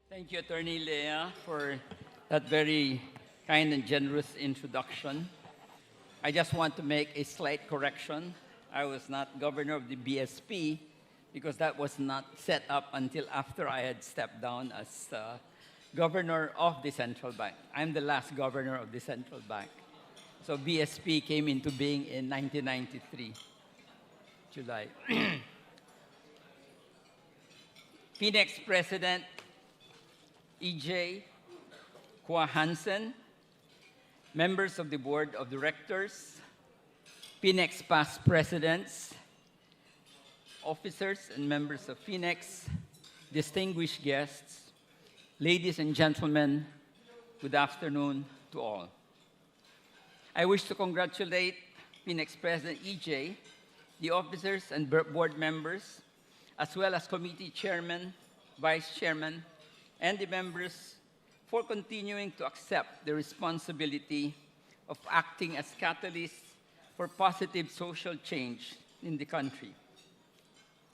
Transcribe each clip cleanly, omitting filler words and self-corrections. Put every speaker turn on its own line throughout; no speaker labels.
Thank you, Attorney Leah, for that very kind and generous introduction. I just want to make a slight correction. I was not governor of the BSP because that was not set up until after I had stepped down as governor of the central bank. I'm the last governor of the central bank. So BSP came into being in 1993, July. FINEX President EJ Kwa Hansen, members of the Board of Directors, FINEX past presidents, officers and members of FINEX, distinguished guests, ladies and gentlemen, good afternoon to all. I wish to congratulate FINEX President EJ, the officers and board members, as well as committee chairman, vice chairman, and the members for continuing to accept the responsibility of acting as catalysts for positive social change in the country.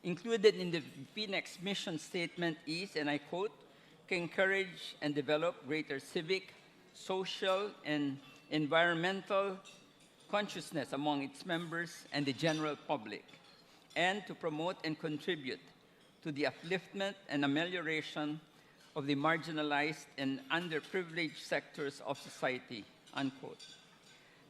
Included in the FINEX mission statement is, and I quote, to encourage and develop greater civic, social, and environmental consciousness among its members and the general public, and to promote and contribute to the upliftment and amelioration of the marginalized and underprivileged sectors of society, unquote.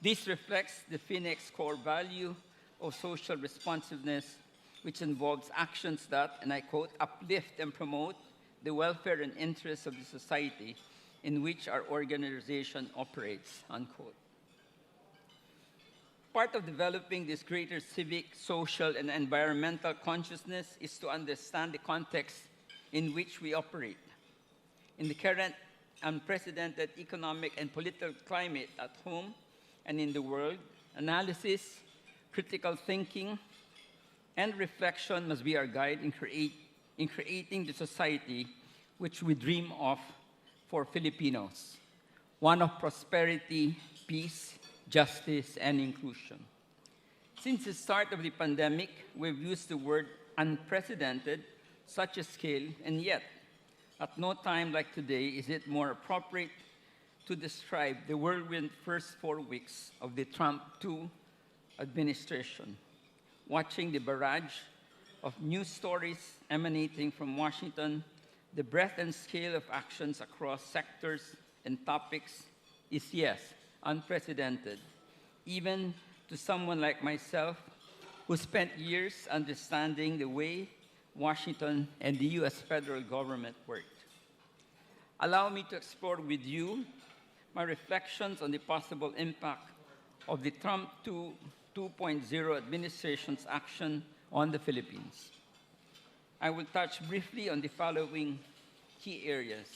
This reflects the FINEX core value of social responsiveness, which involves actions that, and I quote, uplift and promote the welfare and interests of the society in which our organization operates, unquote. Part of developing this greater civic, social, and environmental consciousness is to understand the context in which we operate. In the current unprecedented economic and political climate at home and in the world, analysis, critical thinking, and reflection must be our guide in creating the society which we dream of for Filipinos, one of prosperity, peace, justice, and inclusion. Since the start of the pandemic, we've used the word unprecedented, such a scale, and yet, at no time like today is it more appropriate to describe the whirlwind first 4 weeks of the Trump II administration, watching the barrage of news stories emanating from Washington. The breadth and scale of actions across sectors and topics is, yes, unprecedented, even to someone like myself who spent years understanding the way Washington and the U.S. federal government worked. Allow me to explore with you my reflections on the possible impact of the Trump 2.0 administration's action on the Philippines. I will touch briefly on the following key areas: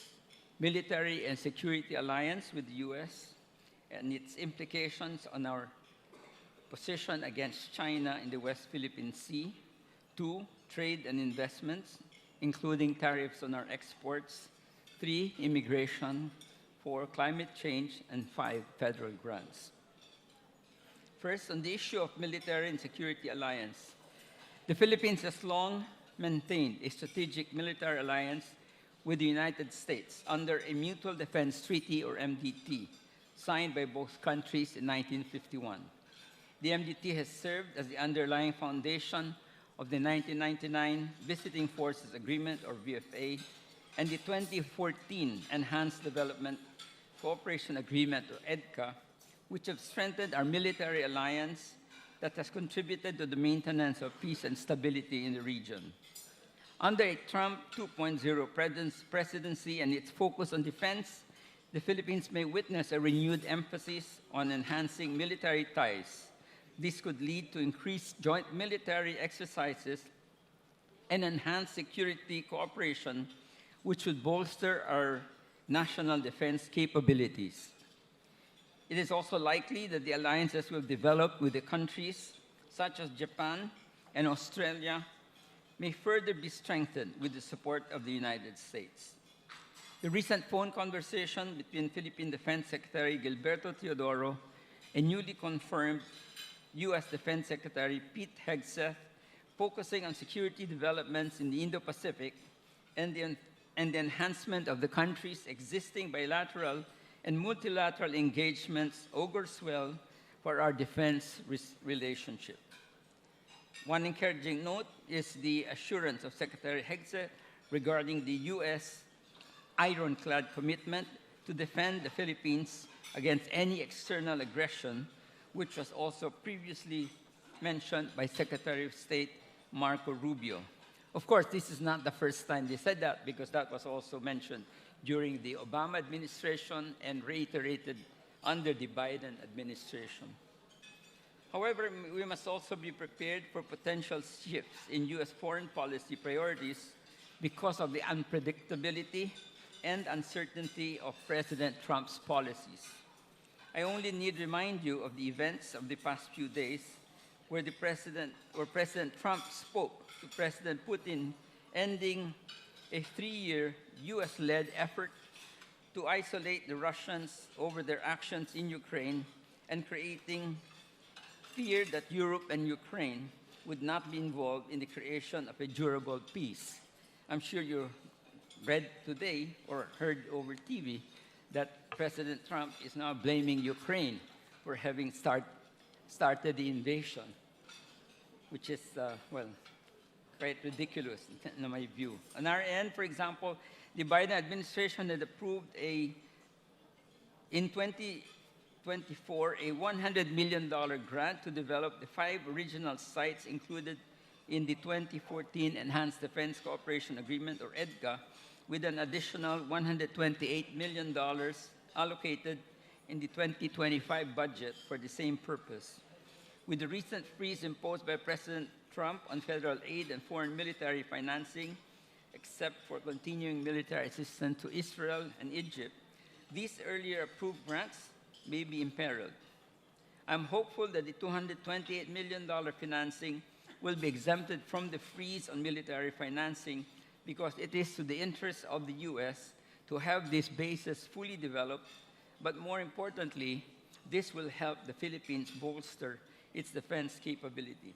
military and security alliance with the U.S. and its implications on our position against China in the West Philippine Sea. 2, trade and investments, including tariffs on our exports. 3, immigration. 4, climate change. And 5, federal grants. First, on the issue of military and security alliance. The Philippines has long maintained a strategic military alliance with the United States under a Mutual Defense Treaty, or MDT, signed by both countries in 1951. The MDT has served as the underlying foundation of the 1999 Visiting Forces Agreement, or VFA, and the 2014 Enhanced Development Cooperation Agreement, or EDCA, which have strengthened our military alliance that has contributed to the maintenance of peace and stability in the region. Under a Trump 2.0 presidency and its focus on defense, the Philippines may witness a renewed emphasis on enhancing military ties. This could lead to increased joint military exercises and enhanced security cooperation, which would bolster our national defense capabilities. It is also likely that the alliances will develop with the countries such as Japan and Australia may further be strengthened with the support of the United States. The recent phone conversation between Philippine Defense Secretary Gilberto Teodoro and newly confirmed U.S. Defense Secretary Pete Hegseth, focusing on security developments in the Indo-Pacific and the and the enhancement of the country's existing bilateral and multilateral engagements augurs well for our defense relationship. One encouraging note is the assurance of Secretary Hegze regarding the U.S. ironclad commitment to defend the Philippines against any external aggression, which was also previously mentioned by Secretary of State Marco Rubio. Of course, this is not the first time they said that, because that was also mentioned during the Obama administration and reiterated under the Biden administration. However, we must also be prepared for potential shifts in U.S. foreign policy priorities because of the unpredictability and uncertainty of President Trump's policies. I only need to remind you of the events of the past few days where President Trump spoke to President Putin, ending a 3-year U.S.-led effort to isolate the Russians over their actions in Ukraine and creating fear that Europe and Ukraine would not be involved in the creation of a durable peace. I'm sure you read today or heard over TV that President Trump is now blaming Ukraine for having started the invasion, which is, quite ridiculous in my view. On our end, for example, the Biden administration had approved in 2024 a $100 million grant to develop the 5 original sites included in the 2014 Enhanced Defense Cooperation Agreement, or EDCA, with an additional $128 million allocated in the 2025 budget for the same purpose. With the recent freeze imposed by President Trump on federal aid and foreign military financing, except for continuing military assistance to Israel and Egypt, these earlier approved grants may be imperiled. I'm hopeful that the $228 million financing will be exempted from the freeze on military financing because it is to the interest of the U.S. to have these bases fully developed, but more importantly, this will help the Philippines bolster its defense capability.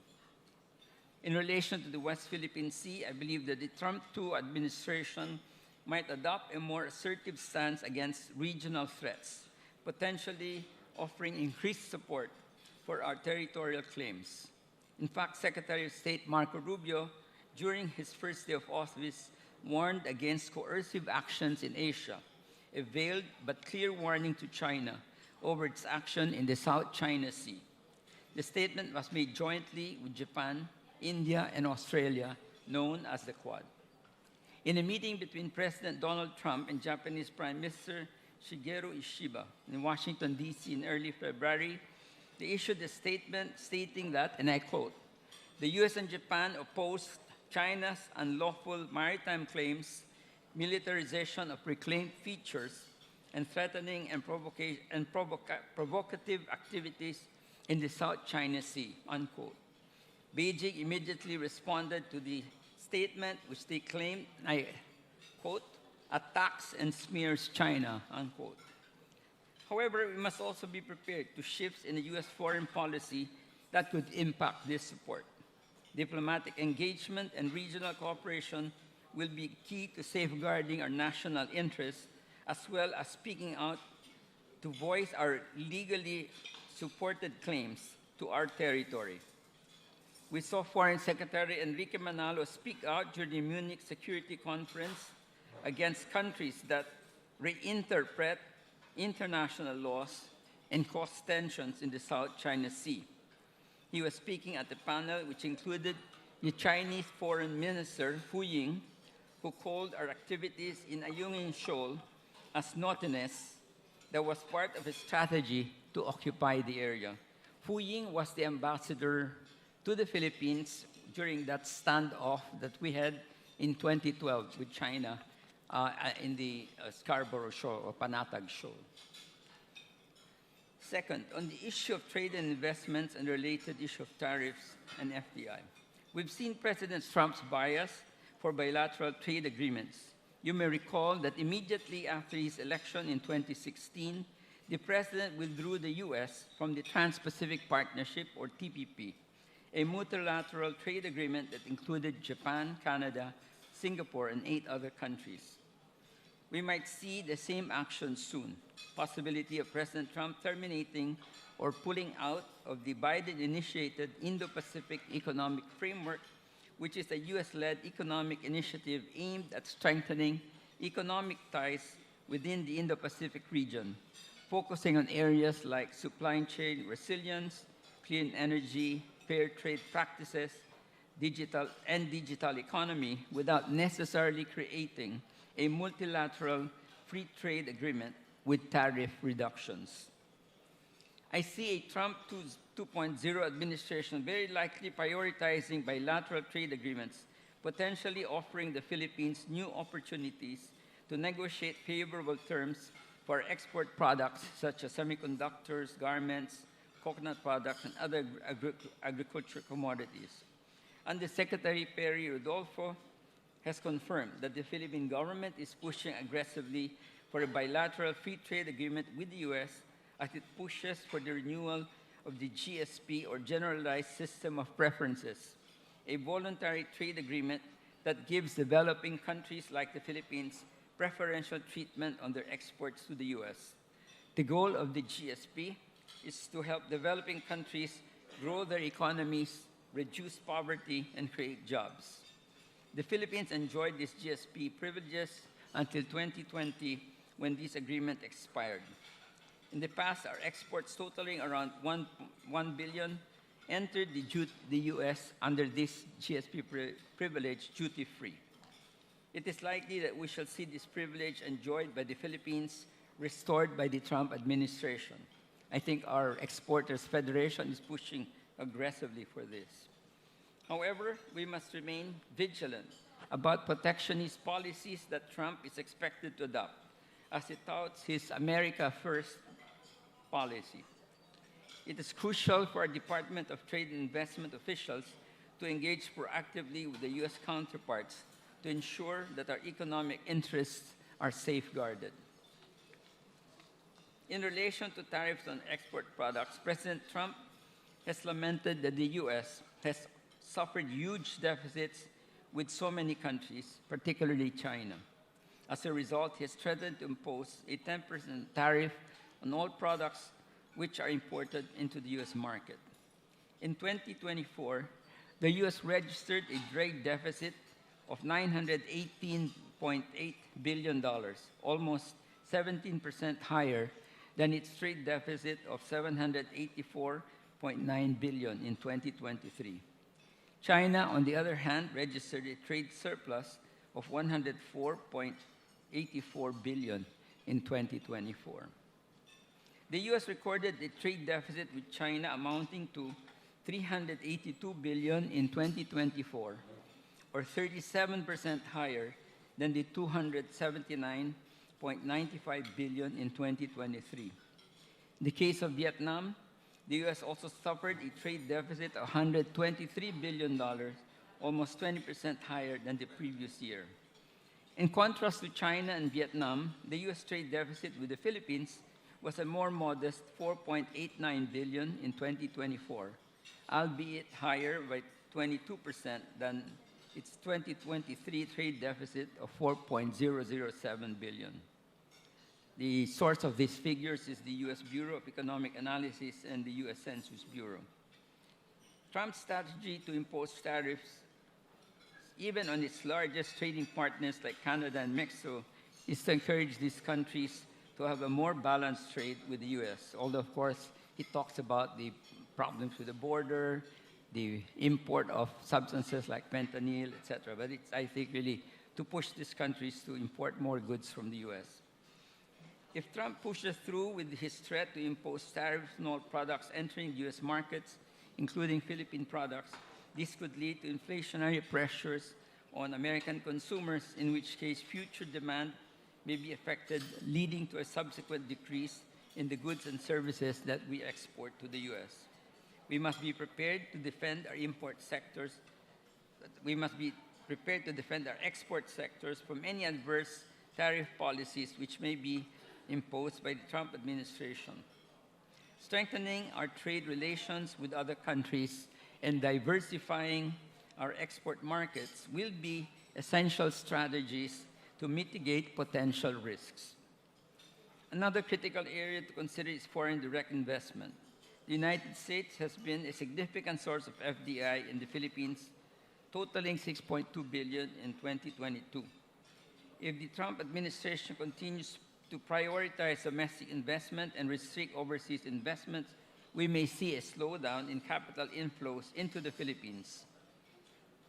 In relation to the West Philippine Sea, I believe that the Trump II administration might adopt a more assertive stance against regional threats, potentially offering increased support for our territorial claims. In fact, Secretary of State Marco Rubio, during his first day of office, warned against coercive actions in Asia, a veiled but clear warning to China over its action in the South China Sea. The statement was made jointly with Japan, India, and Australia, known as the Quad. In a meeting between President Donald Trump and Japanese Prime Minister Shigeru Ishiba in Washington, D.C. in early February, they issued a statement stating that, and I quote, "The U.S. and Japan opposed China's unlawful maritime claims, militarization of reclaimed features, and threatening and provocative activities in the South China Sea," unquote. Beijing immediately responded to the statement, which they claimed, I quote, "attacks and smears China," unquote. However, we must also be prepared to shifts in the U.S. foreign policy that could impact this support. Diplomatic engagement and regional cooperation will be key to safeguarding our national interests, as well as speaking out to voice our legally supported claims to our territory. We saw Foreign Secretary Enrique Manalo speak out during the Munich Security Conference against countries that reinterpret international laws and cause tensions in the South China Sea. He was speaking at the panel, which included the Chinese Foreign Minister, Fu Ying, who called our activities in Ayungin Shoal as naughtiness that was part of a strategy to occupy the area. Fu Ying was the ambassador to the Philippines during that standoff that we had in 2012 with China in the Scarborough Shoal or Panatag Shoal. Second, on the issue of trade and investments and related issue of tariffs and FDI, we've seen President Trump's bias for bilateral trade agreements. You may recall that immediately after his election in 2016, the President withdrew the U.S. from the Trans-Pacific Partnership, or TPP, a multilateral trade agreement that included Japan, Canada, Singapore, and 8 other countries. We might see the same action soon. Possibility of President Trump terminating or pulling out of the Biden-initiated Indo-Pacific Economic Framework, which is a US-led economic initiative aimed at strengthening economic ties within the Indo-Pacific region, focusing on areas like supply chain resilience, clean energy, fair trade practices, digital economy, without necessarily creating a multilateral free trade agreement with tariff reductions. I see a Trump 2.0 administration very likely prioritizing bilateral trade agreements, potentially offering the Philippines new opportunities to negotiate favorable terms for export products such as semiconductors, garments, coconut products, and other agricultural commodities. Undersecretary Perry Rodolfo has confirmed that the Philippine government is pushing aggressively for a bilateral free trade agreement with the U.S. as it pushes for the renewal of the GSP, or Generalized System of Preferences, a voluntary trade agreement that gives developing countries like the Philippines preferential treatment on their exports to the U.S. The goal of the GSP is to help developing countries grow their economies, reduce poverty, and create jobs. The Philippines enjoyed these GSP privileges until 2020, when this agreement expired. In the past, our exports totaling around $1 billion entered the U.S. under this GSP privilege duty-free. It is likely that we shall see this privilege enjoyed by the Philippines restored by the Trump administration. I think our Exporters Federation is pushing aggressively for this. However, we must remain vigilant about protectionist policies that Trump is expected to adopt as he touts his America First policy. It is crucial for our Department of Trade and Investment officials to engage proactively with the U.S. counterparts to ensure that our economic interests are safeguarded. In relation to tariffs on export products, President Trump has lamented that the U.S. has suffered huge deficits with so many countries, particularly China. As a result, he has threatened to impose a 10% tariff on all products which are imported into the U.S. market. In 2024, the U.S. registered a trade deficit of $918.8 billion, almost 17% higher than its trade deficit of $784.9 billion in 2023. China, on the other hand, registered a trade surplus of $104.84 billion in 2024. The U.S. recorded a trade deficit with China amounting to $382 billion in 2024, or 37% higher than the $279.95 billion in 2023. In the case of Vietnam, the U.S. also suffered a trade deficit of $123 billion, almost 20% higher than the previous year. In contrast to China and Vietnam, the U.S. trade deficit with the Philippines was a more modest $4.89 billion in 2024, albeit higher by 22% than its 2023 trade deficit of $4.007 billion. The source of these figures is the U.S. Bureau of Economic Analysis and the U.S. Census Bureau. Trump's strategy to impose tariffs, even on its largest trading partners like Canada and Mexico, is to encourage these countries to have a more balanced trade with the U.S. Although, of course, he talks about the problems with the border, the import of substances like fentanyl, etc. But it's, I think, really to push these countries to import more goods from the U.S. If Trump pushes through with his threat to impose tariffs on all products entering U.S. markets, including Philippine products, this could lead to inflationary pressures on American consumers, in which case future demand may be affected, leading to a subsequent decrease in the goods and services that we export to the U.S. We must be prepared to defend our import sectors. We must be prepared to defend our export sectors from any adverse tariff policies which may be imposed by the Trump administration. Strengthening our trade relations with other countries and diversifying our export markets will be essential strategies to mitigate potential risks. Another critical area to consider is foreign direct investment. The United States has been a significant source of FDI in the Philippines, totaling $6.2 billion in 2022. If the Trump administration continues to prioritize domestic investment and restrict overseas investments, we may see a slowdown in capital inflows into the Philippines.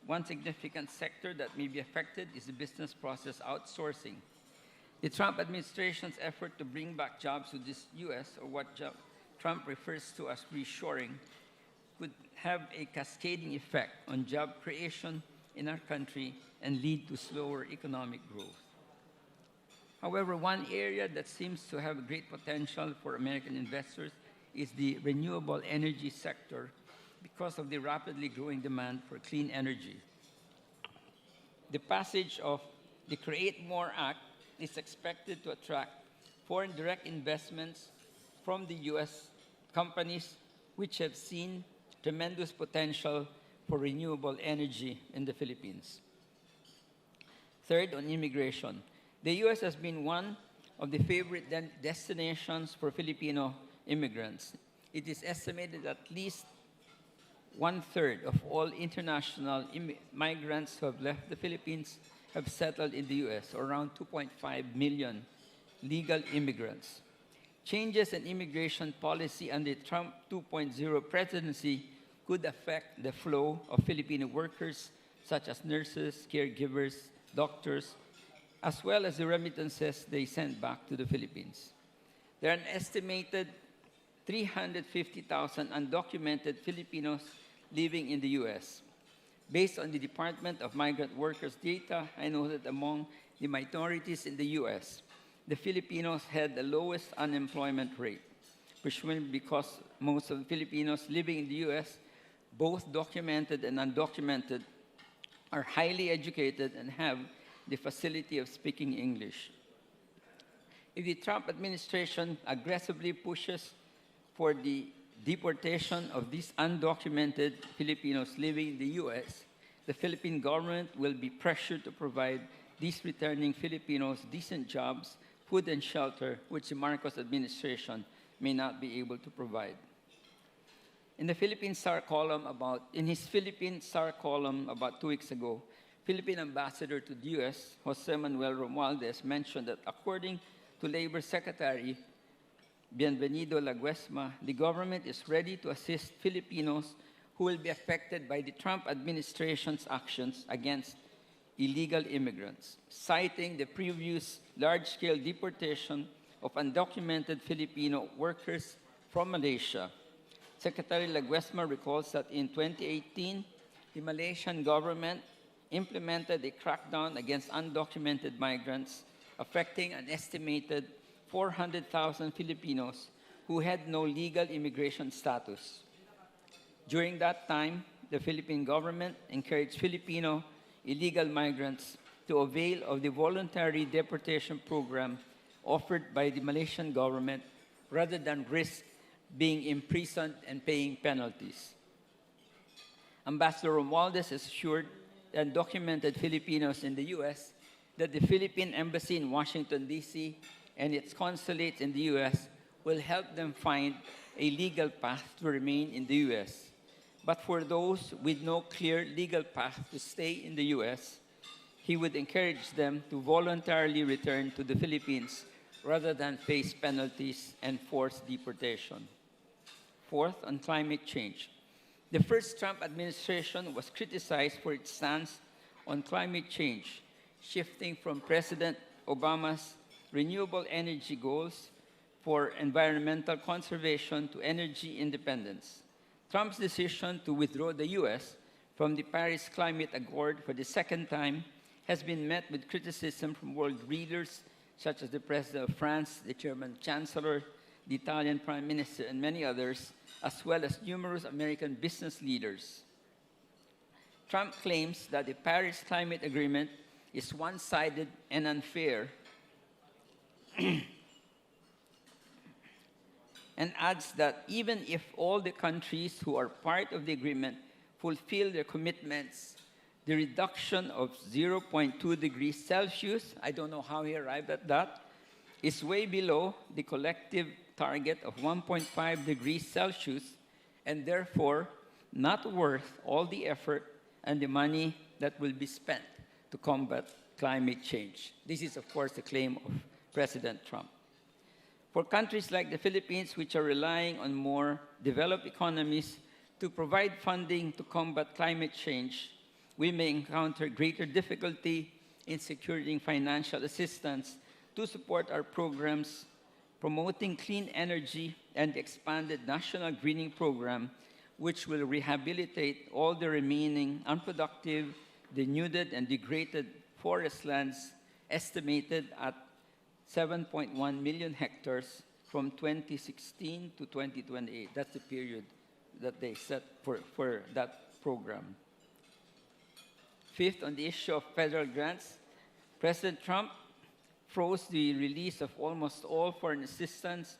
One significant sector that may be affected is the business process outsourcing. The Trump administration's effort to bring back jobs to the U.S., or what Trump refers to as reshoring, could have a cascading effect on job creation in our country and lead to slower economic growth. However, one area that seems to have great potential for American investors is the renewable energy sector because of the rapidly growing demand for clean energy. The passage of the Create More Act is expected to attract foreign direct investments from the U.S. companies which have seen tremendous potential for renewable energy in the Philippines. Third, on immigration. The U.S. has been one of the favorite destinations for Filipino immigrants. It is estimated that at least one-third of all international migrants who have left the Philippines have settled in the U.S., or around 2.5 million legal immigrants. Changes in immigration policy under the Trump 2.0 presidency could affect the flow of Filipino workers, such as nurses, caregivers, doctors, as well as the remittances they send back to the Philippines. There are an estimated 350,000 undocumented Filipinos living in the U.S. Based on the Department of Migrant Workers data, I know that among the minorities in the U.S., the Filipinos had the lowest unemployment rate, presumably because most of the Filipinos living in the U.S., both documented and undocumented, are highly educated and have the facility of speaking English. If the Trump administration aggressively pushes for the deportation of these undocumented Filipinos living in the U.S., the Philippine government will be pressured to provide these returning Filipinos decent jobs, food and shelter, which the Marcos administration may not be able to provide. In his Philippine Star column about 2 weeks ago, Philippine Ambassador to the U.S., Jose Manuel Romualdez, mentioned that according to Labor Secretary Bienvenido Laguesma, the government is ready to assist Filipinos who will be affected by the Trump administration's actions against illegal immigrants, citing the previous large-scale deportation of undocumented Filipino workers from Malaysia. Secretary Laguesma recalls that in 2018, the Malaysian government implemented a crackdown against undocumented migrants, affecting an estimated 400,000 Filipinos who had no legal immigration status. During that time, the Philippine government encouraged Filipino illegal migrants to avail of the voluntary deportation program offered by the Malaysian government rather than risk being imprisoned and paying penalties. Ambassador Romualdez assured the undocumented Filipinos in the U.S. that the Philippine Embassy in Washington, D.C. and its consulates in the U.S. will help them find a legal path to remain in the U.S. But for those with no clear legal path to stay in the U.S., he would encourage them to voluntarily return to the Philippines rather than face penalties and forced deportation. Fourth, on climate change. The first Trump administration was criticized for its stance on climate change, shifting from President Obama's renewable energy goals for environmental conservation to energy independence. Trump's decision to withdraw the U.S. from the Paris Climate Accord for the second time has been met with criticism from world leaders such as the President of France, the German Chancellor, the Italian Prime Minister, and many others, as well as numerous American business leaders. Trump claims that the Paris Climate Agreement is one-sided and unfair, and adds that even if all the countries who are part of the agreement fulfill their commitments the reduction of 0.2 degrees Celsius, I don't know how he arrived at that, is way below the collective target of 1.5 degrees Celsius, and therefore not worth all the effort and the money that will be spent to combat climate change. This is, of course, the claim of President Trump. For countries like the Philippines, which are relying on more developed economies to provide funding to combat climate change, we may encounter greater difficulty in securing financial assistance to support our programs promoting clean energy and the expanded National Greening Program, which will rehabilitate all the remaining unproductive, denuded, and degraded forest lands estimated at 7.1 million hectares from 2016 to 2028. That's the period that they set for that program. Fifth, on the issue of federal grants, President Trump froze the release of almost all foreign assistance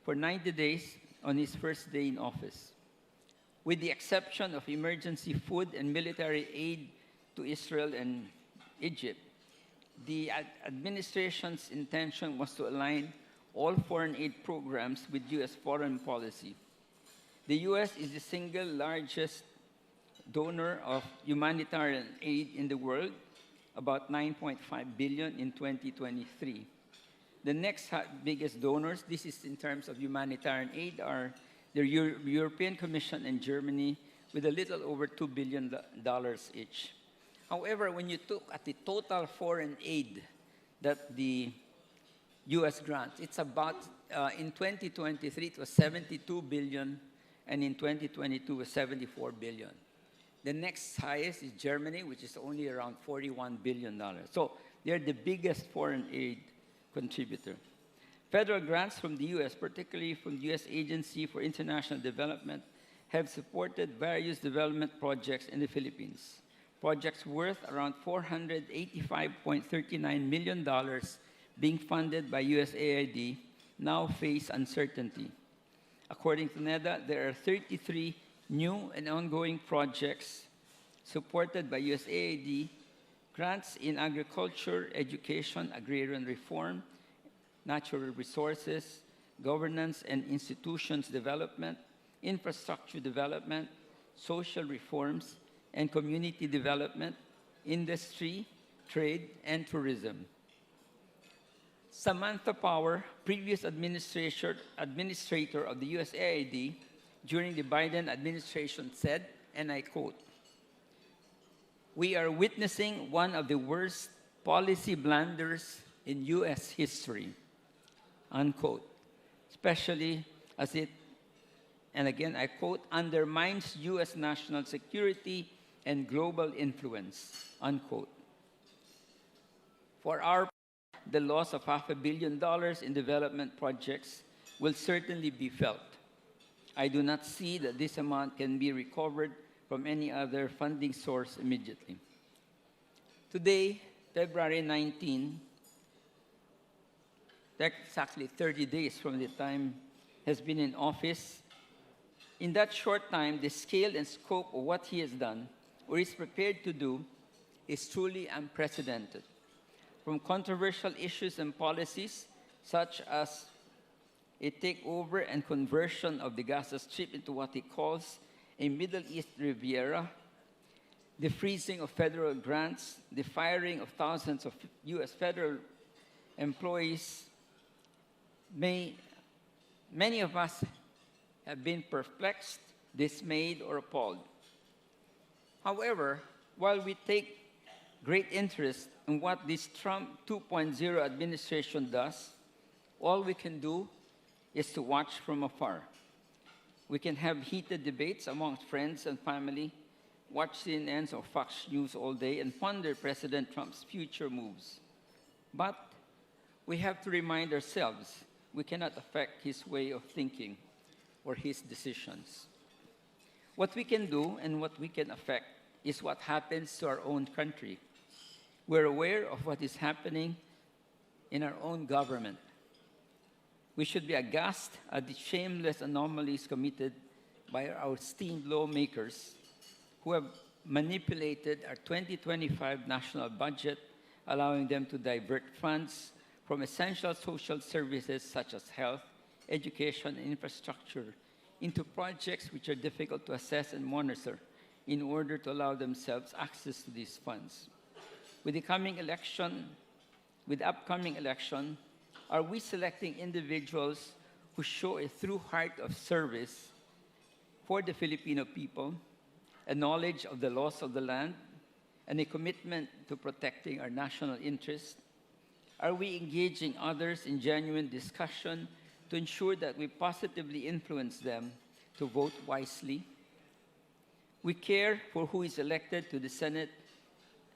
for 90 days on his first day in office. With the exception of emergency food and military aid to Israel and Egypt, the administration's intention was to align all foreign aid programs with U.S. foreign policy. The U.S. is the single largest donor of humanitarian aid in the world, about $9.5 billion in 2023. The next biggest donors, this is in terms of humanitarian aid, are the European Commission and Germany with a little over $2 billion each. However, when you look at the total foreign aid that the U.S. grants, it's about, in 2023, it was $72 billion, and in 2022, it was $74 billion. The next highest is Germany, which is only around $41 billion. So they're the biggest foreign aid contributor. Federal grants from the U.S., particularly from the U.S. Agency for International Development, have supported various development projects in the Philippines. Projects worth around $485.39 million being funded by USAID now face uncertainty. According to NEDA, there are 33 new and ongoing projects supported by USAID, grants in agriculture, education, agrarian reform, natural resources, governance and institutions development, infrastructure development, social reforms, and community development, industry, trade, and tourism. Samantha Power, previous administrator of the USAID during the Biden administration said, and I quote, "We are witnessing one of the worst policy blunders in U.S. history," unquote, especially as it, and again I quote, "undermines U.S. national security and global influence," unquote. For our part, the loss of $500 million in development projects will certainly be felt. I do not see that this amount can be recovered from any other funding source immediately. Today, February 19, exactly 30 days from the time has been in office. In that short time, the scale and scope of what he has done or is prepared to do is truly unprecedented. From controversial issues and policies, such as a takeover and conversion of the Gaza Strip into what he calls a Middle East Riviera, the freezing of federal grants, the firing of thousands of U.S. federal employees, many of us have been perplexed, dismayed, or appalled. However, while we take great interest in what this Trump 2.0 administration does, all we can do is to watch from afar. We can have heated debates amongst friends and family, watch CNN's or Fox News all day, and ponder President Trump's future moves. But we have to remind ourselves we cannot affect his way of thinking or his decisions. What we can do and what we can affect is what happens to our own country. We're aware of what is happening in our own government. We should be aghast at the shameless anomalies committed by our esteemed lawmakers who have manipulated our 2025 national budget, allowing them to divert funds from essential social services such as health, education, and infrastructure into projects which are difficult to assess and monitor in order to allow themselves access to these funds. With the upcoming election, are we selecting individuals who show a true heart of service for the Filipino people, a knowledge of the laws of the land, and a commitment to protecting our national interests? Are we engaging others in genuine discussion to ensure that we positively influence them to vote wisely? We care for who is elected to the Senate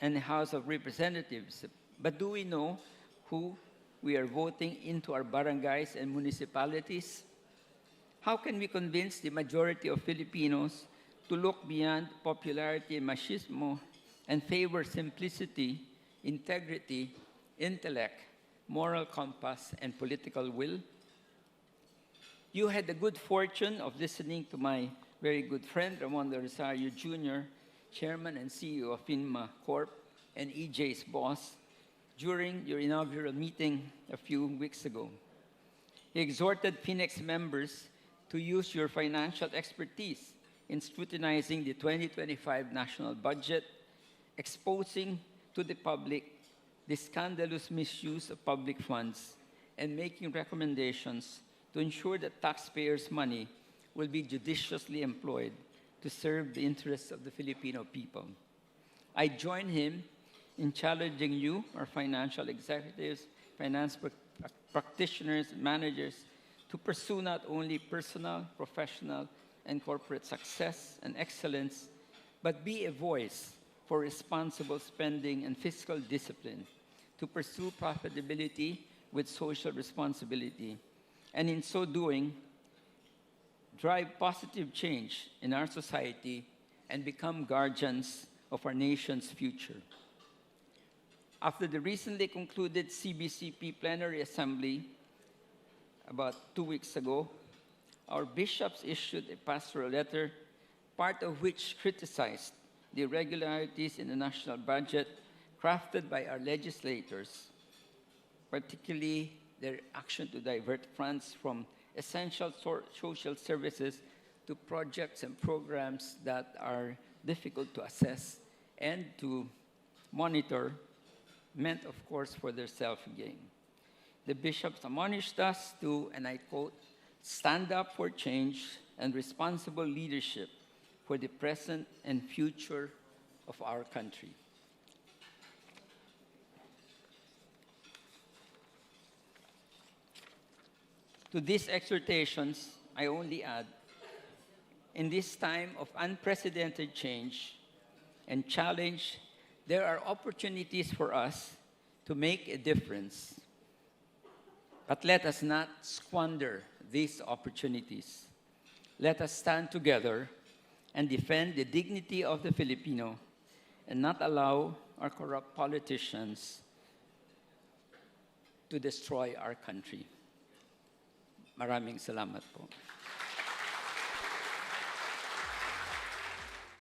and the House of Representatives, but do we know who we are voting into our barangays and municipalities? How can we convince the majority of Filipinos to look beyond popularity and machismo and favor simplicity, integrity, intellect, moral compass, and political will? You had the good fortune of listening to my very good friend, Ramon de Rosario Jr., Chairman and CEO of FINMA Corp. And EJ's boss, during your inaugural meeting a few weeks ago. He exhorted FINEX members to use your financial expertise in scrutinizing the 2025 national budget, exposing to the public the scandalous misuse of public funds, and making recommendations to ensure that taxpayers' money will be judiciously employed to serve the interests of the Filipino people. I join him in challenging you, our financial executives, finance practitioners, managers, to pursue not only personal, professional, and corporate success and excellence, but be a voice for responsible spending and fiscal discipline, to pursue profitability with social responsibility, and in so doing, drive positive change in our society and become guardians of our nation's future. After the recently concluded CBCP Plenary Assembly about 2 weeks ago, our bishops issued a pastoral letter, part of which criticized the irregularities in the national budget crafted by our legislators, particularly their action to divert funds from essential social services to projects and programs that are difficult to assess and to monitor, meant, of course, for their self-gain. The bishops admonished us to, and I quote, stand up for change and responsible leadership for the present and future of our country. To these exhortations, I only add, in this time of unprecedented change and challenge, there are opportunities for us to make a difference. But let us not squander these opportunities. Let us stand together and defend the dignity of the Filipino and not allow our corrupt politicians to destroy our country. Maraming salamat po.